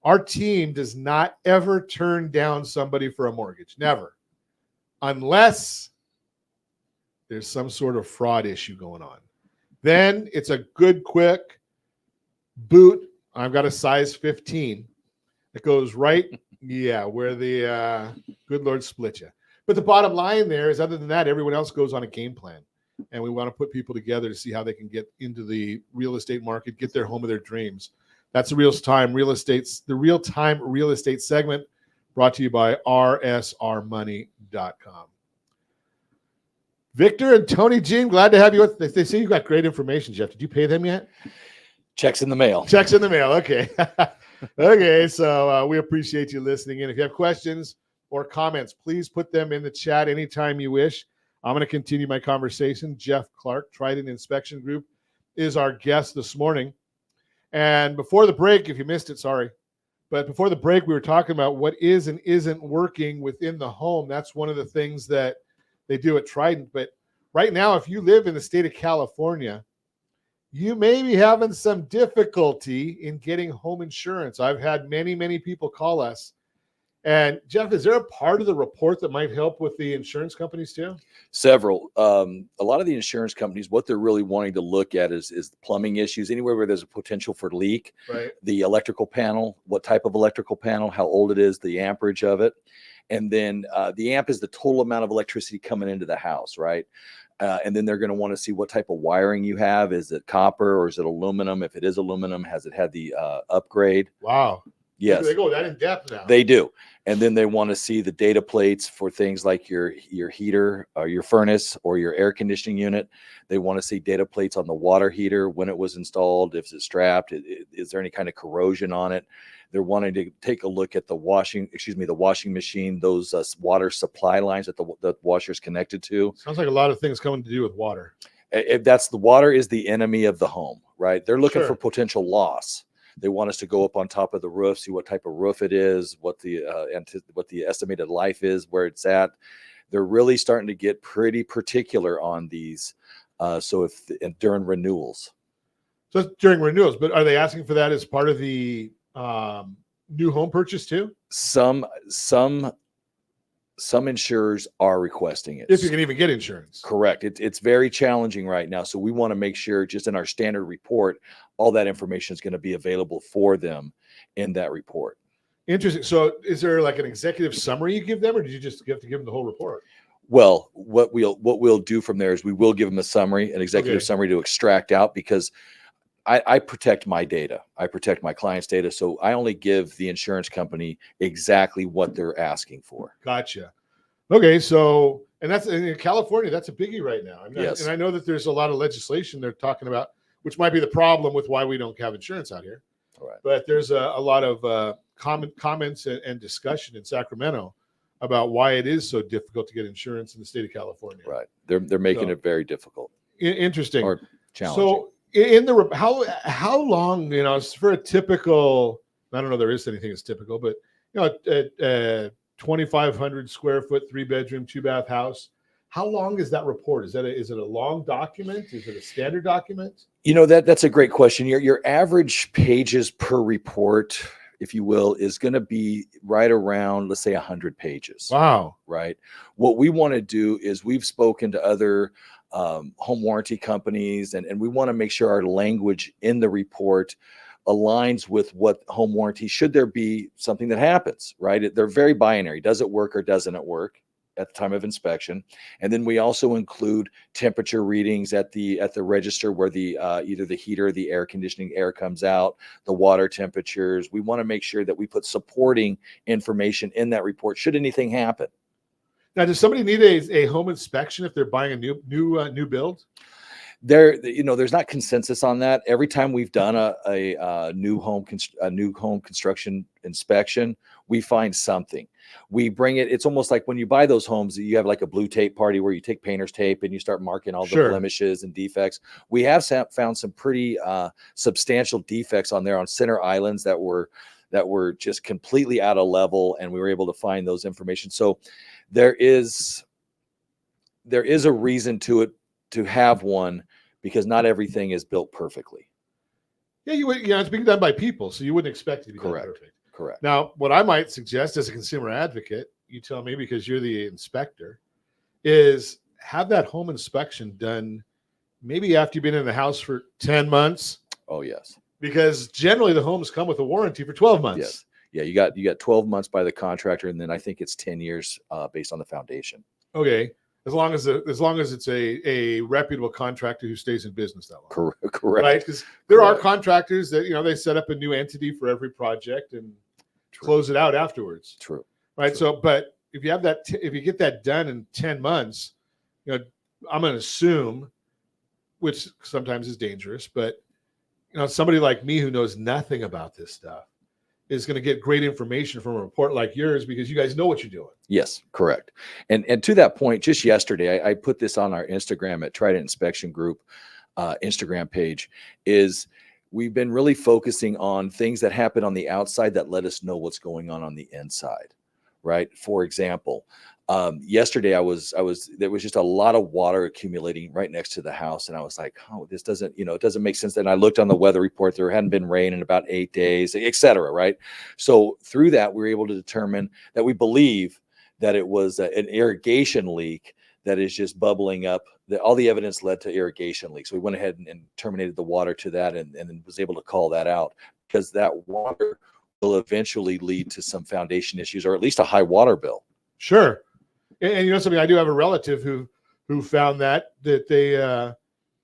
Our team does not ever turn down somebody for a mortgage. Never. Unless there's some sort of fraud issue going on. Then it's a good, quick boot. I've got a size 15. It goes right, where the good Lord split you. But the bottom line there is, other than that, everyone else goes on a game plan. And we want to put people together to see how they can get into the real estate market, get their home of their dreams. That's the real-time real estate segment brought to you by rsrmoney.com. Victor and Tony Jean, glad to have you. They say you got great information, Jeff. Did you pay them yet? Checks in the mail. Checks in the mail. Okay. Okay. So we appreciate you listening in. If you have questions or comments, please put them in the chat anytime you wish. I'm going to continue my conversation. Jeff Clark, Trident Inspection Group, is our guest this morning. And before the break, if you missed it, sorry. But before the break, we were talking about what is and isn't working within the home. That's one of the things that they do at Trident. But right now, if you live in the state of California, you may be having some difficulty in getting home insurance. I've had many, many people call us. And Jeff, is there a part of the report that might help with the insurance companies too? Several. A lot of the insurance companies, what they're really wanting to look at is the plumbing issues, anywhere where there's a potential for leak, right? The electrical panel, what type of electrical panel, how old it is, the amperage of it. And then the amp is the total amount of electricity coming into the house, right? And then they're going to want to see what type of wiring you have. Is it copper or is it aluminum? If it is aluminum, has it had the upgrade? Wow. Yes. They go that in depth now. They do. And then they want to see the data plates for things like your heater or your furnace or your air conditioning unit. They want to see data plates on the water heater, when it was installed, if it's strapped, is there any kind of corrosion on it? They're wanting to take a look at the washing machine, those water supply lines that the washer's connected to. Sounds like a lot of things coming to do with water. If that's the water is the enemy of the home, right? They're looking Sure. for potential loss. They want us to go up on top of the roof, see what type of roof it is, what the estimated life is, where it's at. They're really starting to get pretty particular on these. During renewals. So it's during renewals, but are they asking for that as part of the new home purchase too? Some insurers are requesting it. If you can even get insurance. Correct. It's very challenging right now. So we want to make sure just in our standard report, all that information is going to be available for them in that report. Interesting. So is there like an executive summary you give them, or do you just have to give them the whole report? Well, what we'll do from there is we will give them a summary, an executive Okay. summary to extract out, because I protect my data. I protect my client's data. So I only give the insurance company exactly what they're asking for. Gotcha. Okay. So, and that's in California, that's a biggie right now. Yes. And I know that there's a lot of legislation they're talking about, which might be the problem with why we don't have insurance out here. All right. But there's a lot of comments and discussion in Sacramento about why it is so difficult to get insurance in the state of California. Right. They're making it very difficult Interesting. or challenging. So in the how long, for a typical, I don't know if there is anything that's typical, but a 2,500 square foot, 3-bedroom, 2-bath house, how long is that report? Is it a long document? Is it a standard document? That's a great question. Your average pages per report, if you will, is going to be right around, let's say, 100 pages. Wow. Right. What we want to do is we've spoken to other home warranty companies, and we want to make sure our language in the report aligns with what home warranty, should there be something that happens, right? They're very binary. Does it work or doesn't it work at the time of inspection? And then we also include temperature readings at the register where the either the heater or the air conditioning air comes out, the water temperatures. We want to make sure that we put supporting information in that report should anything happen. Now, does somebody need a home inspection if they're buying a new build? There's not consensus on that. Every time we've done a new home construction inspection, we find something. We bring it. It's almost like when you buy those homes, you have like a blue tape party where you take painter's tape and you start marking all the Sure. blemishes and defects. We have found some pretty substantial defects on there on center islands that were just completely out of level, and we were able to find those information. So there is a reason to it to have one, because not everything is built perfectly. Yeah, it's being done by people, so you wouldn't expect it to be done perfect. Correct. Now, what I might suggest as a consumer advocate, you tell me because you're the inspector, is have that home inspection done maybe after you've been in the house for 10 months. Oh, yes. Because generally the homes come with a warranty for 12 months. Yes. Yeah, you got 12 months by the contractor, and then I think it's 10 years based on the foundation. Okay. As long as it's a reputable contractor who stays in business that long. Correct. Right? Because there are contractors that, they set up a new entity for every project and close it out afterwards. True. Right. True. So, but if you have that, if you get that done in 10 months, I'm going to assume, which sometimes is dangerous, but somebody like me who knows nothing about this stuff is going to get great information from a report like yours because you guys know what you're doing. Yes, correct. And to that point, just yesterday, I put this on our Instagram at Trident Inspection Group Instagram page, is we've been really focusing on things that happen on the outside that let us know what's going on the inside, right? For example, yesterday there was just a lot of water accumulating right next to the house. And I was like, oh, this doesn't, it doesn't make sense. And I looked on the weather report, there hadn't been rain in about 8 days, et cetera. Right. So through that, we were able to determine that we believe that it was an irrigation leak that is just bubbling up. All the evidence led to irrigation leaks. So we went ahead and terminated the water to that and was able to call that out, because that water will eventually lead to some foundation issues, or at least a high water bill. Sure. And something, I do have a relative who found that they the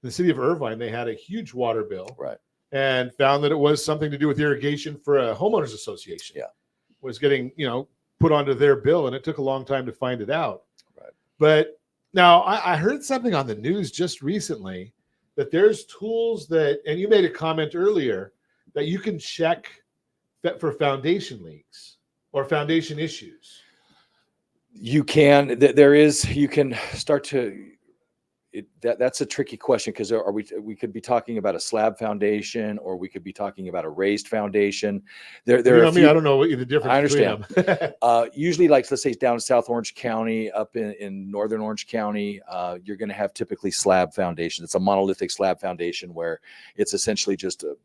city of Irvine, they had a huge water bill. Right. and found that it was something to do with irrigation for a homeowners association. Yeah. Was getting, put onto their bill, and it took a long time to find it out. Right. But now I heard something on the news just recently that there's tools that, and you made a comment earlier, that you can check for foundation leaks or foundation issues. You can. You can start to. That's a tricky question, because we could be talking about a slab foundation, or we could be talking about a raised foundation. There are I don't know what the difference. I understand. Usually, like, let's say down in South Orange County, up in Northern Orange County, you're going to have typically slab foundation. It's a monolithic slab foundation where it's essentially just a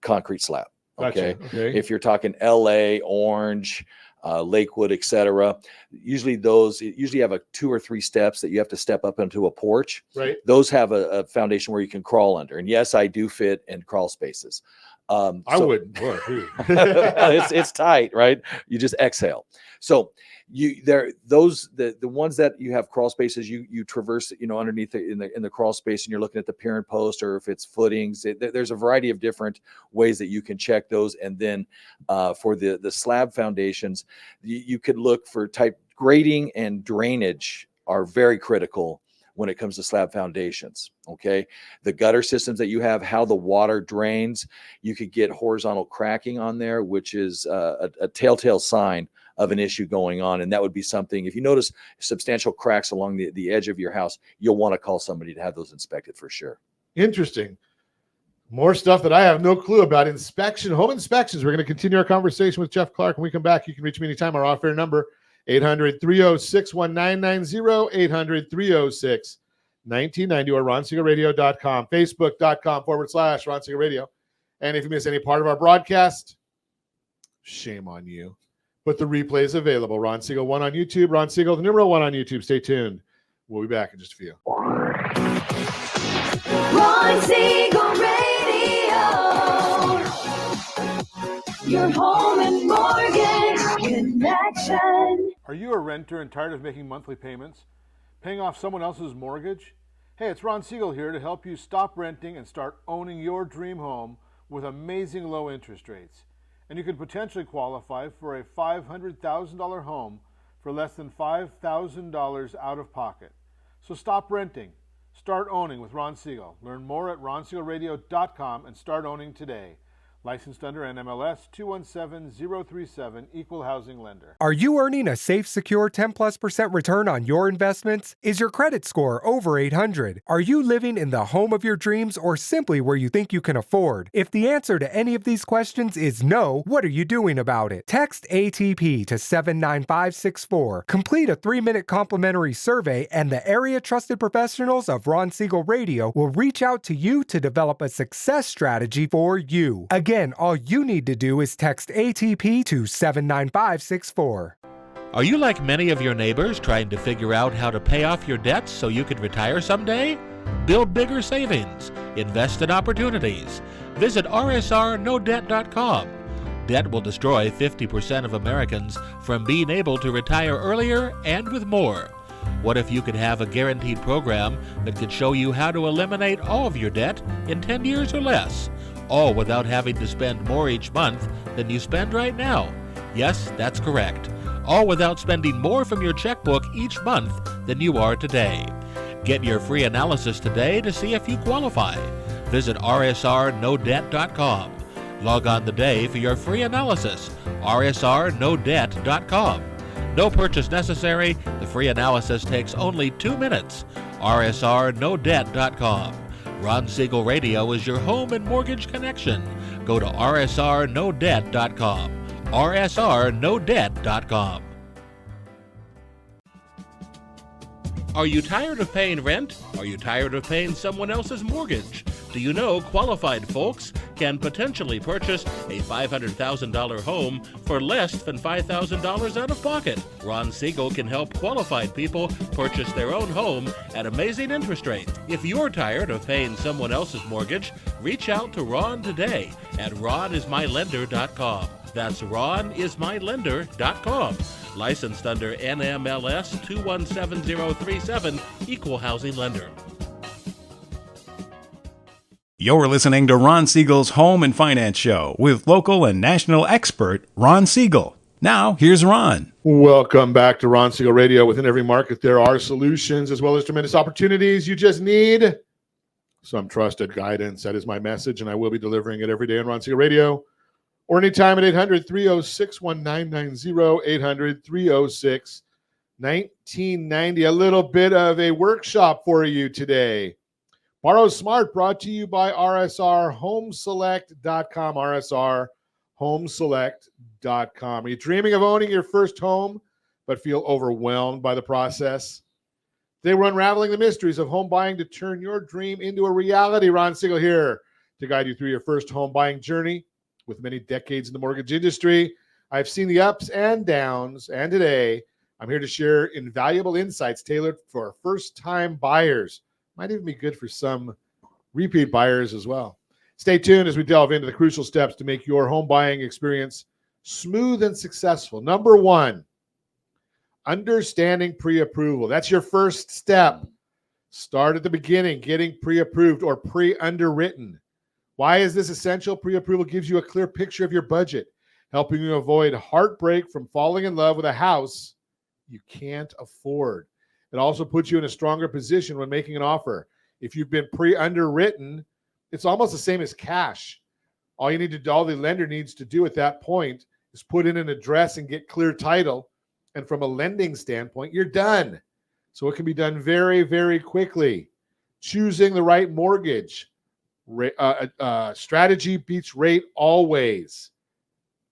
concrete slab. Okay. Gotcha. Okay. If you're talking LA, Orange, Lakewood, etc., usually have 2 or 3 steps that you have to step up into a porch. Right. Those have a foundation where you can crawl under. And yes, I do fit in crawl spaces. I wouldn't. Boy, it's tight, right? You just exhale. So the ones that you have crawl spaces, you traverse, underneath in the crawl space, and you're looking at the pier and post, or if it's footings, there's a variety of different ways that you can check those. And then for the slab foundations, you could look for type grading and drainage are very critical when it comes to slab foundations. Okay. The gutter systems that you have, how the water drains, you could get horizontal cracking on there, which is a telltale sign of an issue going on. And that would be something, if you notice substantial cracks along the edge of your house, you'll want to call somebody to have those inspected for sure. Interesting. More stuff that I have no clue about. Home inspections. We're going to continue our conversation with Jeff Clark. When we come back, you can reach me anytime. Our off-air number, 800-306-1990, 800-306-1990, or RonSiegelRadio.com, Facebook.com/Ron Siegel Radio. And if you miss any part of our broadcast, shame on you. But the replay is available. Ron Siegel 1 on YouTube. Ron Siegel, the number 1 on YouTube. Stay tuned. We'll be back in just a few. Ron Siegel Radio. Your home and mortgage connection. Are you a renter and tired of making monthly payments? Paying off someone else's mortgage? Hey, it's Ron Siegel here to help you stop renting and start owning your dream home with amazing low interest rates. And you could potentially qualify for a $500,000 home for less than $5,000 out of pocket. So stop renting. Start owning with Ron Siegel. Learn more at RonSiegelRadio.com and start owning today. Licensed under NMLS 217037, Equal Housing Lender. Are you earning a safe, secure 10+% return on your investments? Is your credit score over 800? Are you living in the home of your dreams, or simply where you think you can afford? If the answer to any of these questions is no, what are you doing about it? Text ATP to 79564. Complete a 3-minute complimentary survey, and the area trusted professionals of Ron Siegel Radio will reach out to you to develop a success strategy for you. Again, all you need to do is text ATP to 79564. Are you like many of your neighbors trying to figure out how to pay off your debts so you could retire someday? Build bigger savings. Invest in opportunities. Visit rsrnodebt.com. Debt will destroy 50% of Americans from being able to retire earlier and with more. What if you could have a guaranteed program that could show you how to eliminate all of your debt in 10 years or less? All without having to spend more each month than you spend right now. Yes, that's correct. All without spending more from your checkbook each month than you are today. Get your free analysis today to see if you qualify. Visit rsrnodebt.com. Log on today for your free analysis. rsrnodebt.com. No purchase necessary. The free analysis takes only 2 minutes. rsrnodebt.com. Ron Siegel Radio is your home and mortgage connection. Go to rsrnodebt.com. rsrnodebt.com. Are you tired of paying rent? Are you tired of paying someone else's mortgage? Do you know qualified folks can potentially purchase a $500,000 home for less than $5,000 out of pocket? Ron Siegel can help qualified people purchase their own home at amazing interest rates. If you're tired of paying someone else's mortgage, reach out to Ron today at ronismylender.com. That's ronismylender.com. Licensed under NMLS 217037, Equal Housing Lender. You're listening to Ron Siegel's Home and Finance Show with local and national expert Ron Siegel. Now, here's Ron. Welcome back to Ron Siegel Radio. Within every market, there are solutions as well as tremendous opportunities. You just need some trusted guidance. That is my message, and I will be delivering it every day on Ron Siegel Radio or anytime at 800-306-1990, 800-306-1990. A little bit of a workshop for you today. Borrow Smart, brought to you by rsrhomeselect.com, rsrhomeselect.com. Are you dreaming of owning your first home but feel overwhelmed by the process? Today we're unraveling the mysteries of home buying to turn your dream into a reality. Ron Siegel here to guide you through your first home buying journey. With many decades in the mortgage industry, I've seen the ups and downs, and today I'm here to share invaluable insights tailored for first-time buyers. Might even be good for some repeat buyers as well. Stay tuned as we delve into the crucial steps to make your home buying experience smooth and successful. Number one, understanding pre-approval. That's your first step. Start at the beginning, getting pre-approved or pre-underwritten. Why is this essential? Pre-approval gives you a clear picture of your budget, helping you avoid heartbreak from falling in love with a house you can't afford. It also puts you in a stronger position when making an offer. If you've been pre-underwritten, it's almost the same as cash. All the lender needs to do at that point is put in an address and get clear title. And from a lending standpoint, you're done. So it can be done very, very quickly. Choosing the right mortgage. Strategy beats rate always.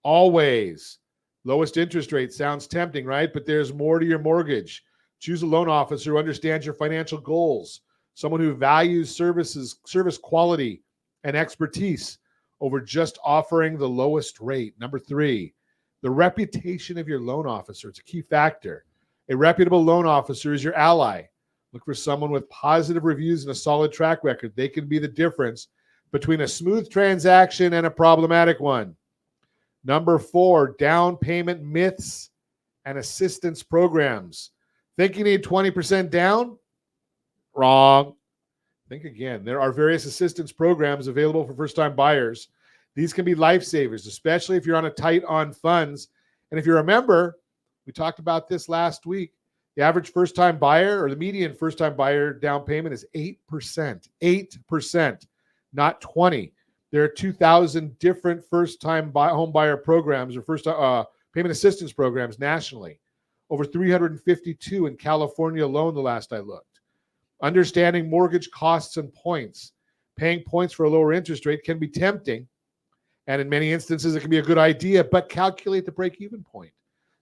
Always. Lowest interest rate sounds tempting, right? But there's more to your mortgage. Choose a loan officer who understands your financial goals, someone who values service quality, and expertise over just offering the lowest rate. Number three, the reputation of your loan officer. It's a key factor. A reputable loan officer is your ally. Look for someone with positive reviews and a solid track record. They can be the difference between a smooth transaction and a problematic one. Number four, down payment myths and assistance programs. Think you need 20% down? Wrong. Think again. There are various assistance programs available for first-time buyers. These can be lifesavers, especially if you're tight on funds. And if you remember, we talked about this last week. The average first-time buyer or the median first-time buyer down payment is 8%. 8%, not 20%. There are 2,000 different first-time home buyer programs or first payment assistance programs nationally. Over 352 in California alone the last I looked. Understanding mortgage costs and points. Paying points for a lower interest rate can be tempting, and in many instances it can be a good idea, but calculate the break-even point.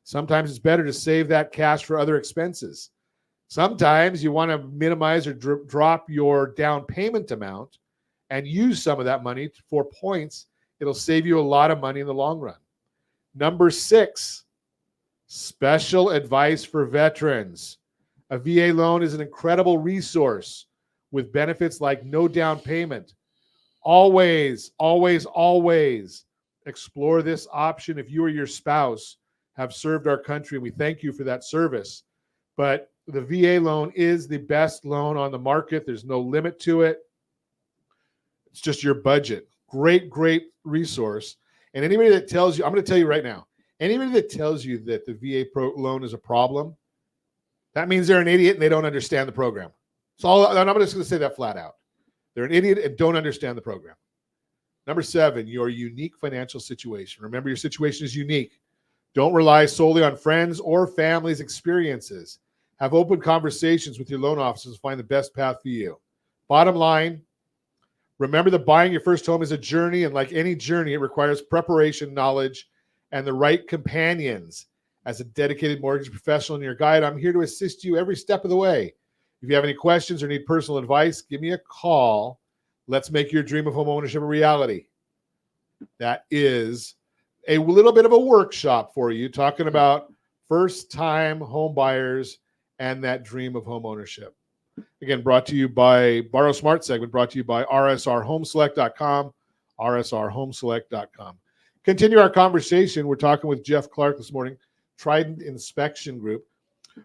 Sometimes it's better to save that cash for other expenses. Sometimes you want to minimize or drop your down payment amount and use some of that money for points. It'll save you a lot of money in the long run. Number six, special advice for veterans. A VA loan is an incredible resource with benefits like no down payment. Always, always, always explore this option if you or your spouse have served our country, and we thank you for that service. But the VA loan is the best loan on the market. There's no limit to it. It's just your budget. Great, great resource. And anybody that tells you, I'm going to tell you right now, anybody that tells you that the VA loan is a problem, that means they're an idiot and they don't understand the program. So I'm just going to say that flat out. They're an idiot and don't understand the program. Number seven, your unique financial situation. Remember, your situation is unique. Don't rely solely on friends or family's experiences. Have open conversations with your loan officers to find the best path for you. Bottom line, remember that buying your first home is a journey, and like any journey, it requires preparation, knowledge, and the right companions. As a dedicated mortgage professional and your guide, I'm here to assist you every step of the way. If you have any questions or need personal advice, give me a call. Let's make your dream of home ownership a reality. That is a little bit of a workshop for you, talking about first-time home buyers and that dream of home ownership. Again, brought to you by Borrow Smart segment, brought to you by rsrhomeselect.com, rsrhomeselect.com. Continue our conversation. We're talking with Jeff Clark this morning, Trident Inspection Group.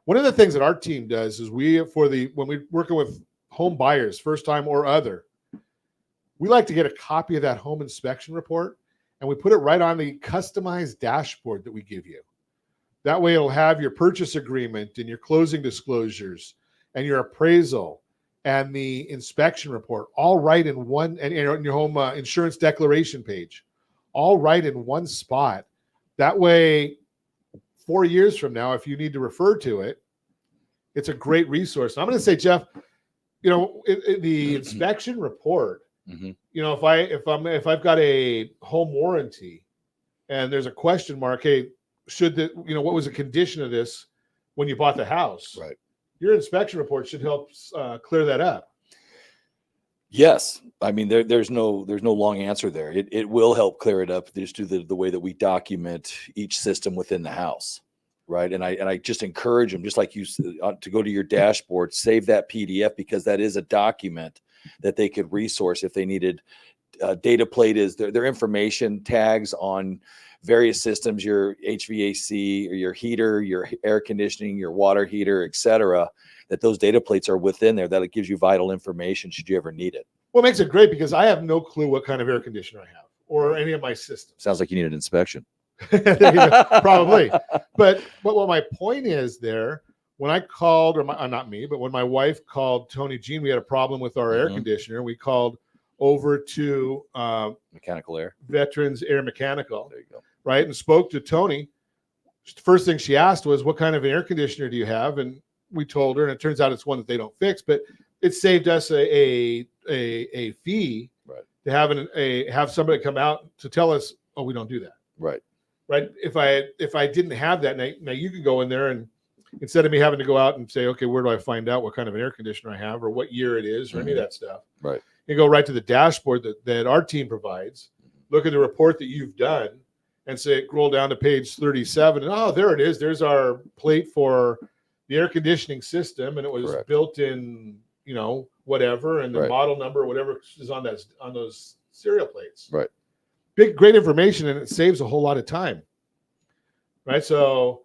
One of the things that our team does is when we're working with home buyers, first time or other, we like to get a copy of that home inspection report, and we put it right on the customized dashboard that we give you. That way it'll have your purchase agreement and your closing disclosures and your appraisal and the inspection report all right in one, and your home insurance declaration page, all right in one spot. That way, 4 years from now, if you need to refer to it, it's a great resource. And I'm going to say, Jeff, the inspection report, if I've got a home warranty and there's a question mark, hey, what was the condition of this when you bought the house? Right. Your inspection report should help clear that up. Yes. I mean, there's no long answer there. It will help clear it up just through the way that we document each system within the house. Right. And I just encourage them, just like you, to go to your dashboard, save that PDF, because that is a document that they could resource if they needed. Data plate is their information tags on various systems, your HVAC, or your heater, your air conditioning, your water heater, etc. That those data plates are within there. That it gives you vital information should you ever need it. Well, it makes it great because I have no clue what kind of air conditioner I have or any of my systems. Sounds like you need an inspection. Probably. But what my point is there, when I called, or not me, but when my wife called Tony Jean, we had a problem with our air conditioner. We called over to Mechanical Air, Veterans Air Mechanical. There you go. Right, and spoke to Tony. First thing she asked was, what kind of air conditioner do you have? And we told her, and it turns out it's one that they don't fix, but it saved us a fee, right, to have somebody come out to tell us, oh, we don't do that. Right. Right. If I didn't have that, now you could go in there, and instead of me having to go out and say, okay, where do I find out what kind of an air conditioner I have or what year it is or any of that stuff? Right. You go right to the dashboard that our team provides, look at the report that you've done, and say, scroll down to page 37, and oh, there it is. There's our plate for the air conditioning system, and it was built in, whatever, and the model number, whatever is on those serial plates. Right. Great information, and it saves a whole lot of time. Right. So,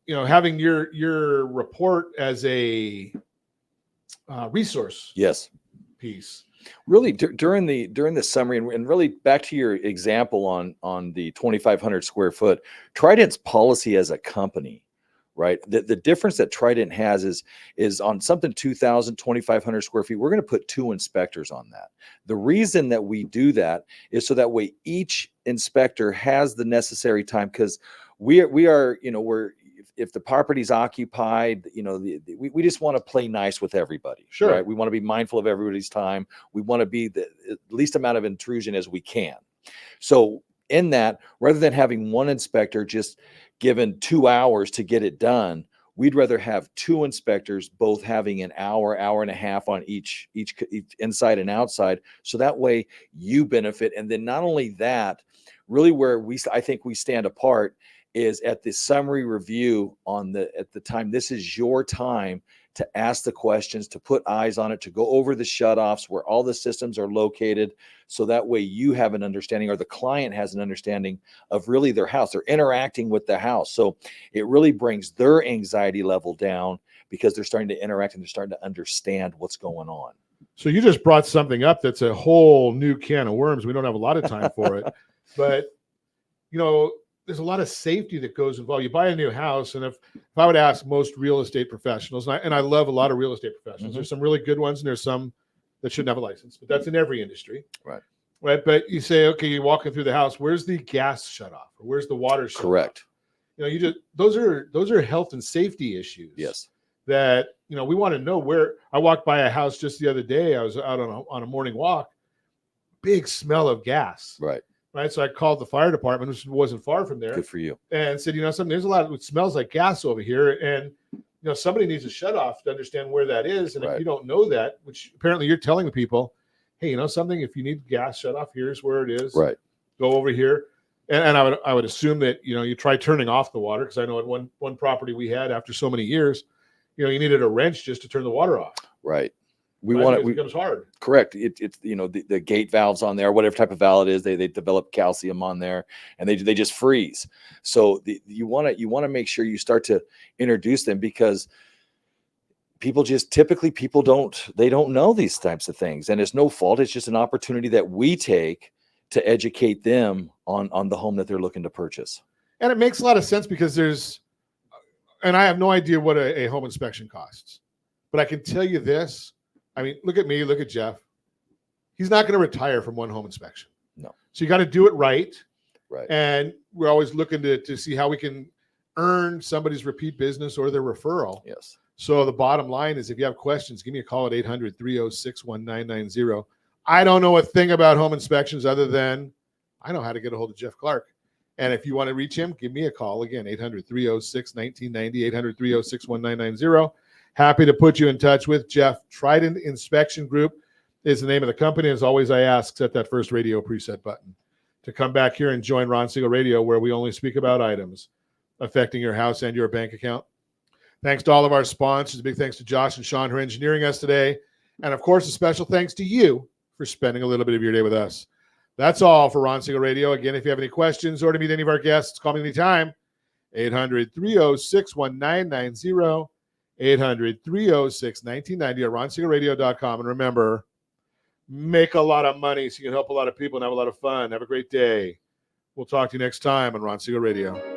having your report as a resource, piece. Really, during the summary, and really back to your example on the 2,500 square foot, Trident's policy as a company, right? The difference that Trident has is on something 2,000, 2,500 square feet, we're going to put 2 inspectors on that. The reason that we do that is so that way each inspector has the necessary time, because we're if the property's occupied, we just want to play nice with everybody. Sure. Right? We want to be mindful of everybody's time. We want to be the least amount of intrusion as we can. So in that, rather than having one inspector just given 2 hours to get it done, we'd rather have 2 inspectors, both having an hour and a half on each inside and outside. So that way you benefit. And then not only that, really where I think we stand apart is at the summary review at the time. This is your time to ask the questions, to put eyes on it, to go over the shutoffs where all the systems are located. So that way you have an understanding, or the client has an understanding of really their house. They're interacting with the house. So it really brings their anxiety level down, because they're starting to interact and they're starting to understand what's going on. So you just brought something up that's a whole new can of worms. We don't have a lot of time for it, but there's a lot of safety that goes involved. You buy a new house, and if I would ask most real estate professionals, and I love a lot of real estate professionals, there's some really good ones, and there's some that shouldn't have a license, but that's in every industry. Right. But you say, okay, you're walking through the house, where's the gas shut off, or where's the water shut Correct. off? Those are health and safety issues. Yes. That we want to know where. I walked by a house just the other day. I was out on a morning walk. Big smell of gas. Right. Right. So I called the fire department, which wasn't far from there. Good for you. And said, something, there's a lot of, it smells like gas over here. And, somebody needs a shut off to understand where that is. And if you don't know that, which apparently you're telling the people, hey, something, if you need gas shut off, here's where it is. Right. Go over here. And I would assume that, you try turning off the water. Cause I know at one property we had, after so many years, you needed a wrench just to turn the water off. Right. It becomes hard. Correct. It's the gate valves on there, whatever type of valve it is, they develop calcium on there, and they just freeze. So you want to make sure you start to introduce them, because people don't know these types of things, and it's no fault. It's just an opportunity that we take to educate them on the home that they're looking to purchase. And it makes a lot of sense because and I have no idea what a home inspection costs, but I can tell you this. I mean, look at me, look at Jeff. He's not going to retire from one home inspection. No. So you got to do it right. Right. And we're always looking to see how we can earn somebody's repeat business or their referral. Yes. So the bottom line is, if you have questions, give me a call at 800-306-1990. I don't know a thing about home inspections other than I know how to get a hold of Jeff Clark. And if you want to reach him, give me a call. Again, 800-306-1990, 800-306-1990. Happy to put you in touch with Jeff. Trident Inspection Group is the name of the company. As always, I ask, set that first radio preset button to come back here and join Ron Siegel Radio, where we only speak about items affecting your house and your bank account. Thanks to all of our sponsors. Big thanks to Josh and Sean who are engineering us today. And, of course, a special thanks to you for spending a little bit of your day with us. That's all for Ron Siegel Radio. Again, if you have any questions or to meet any of our guests, call me anytime. 800-306-1990, 800-306-1990 or ronsiegelradio.com. And remember, make a lot of money so you can help a lot of people and have a lot of fun. Have a great day. We'll talk to you next time on Ron Siegel Radio.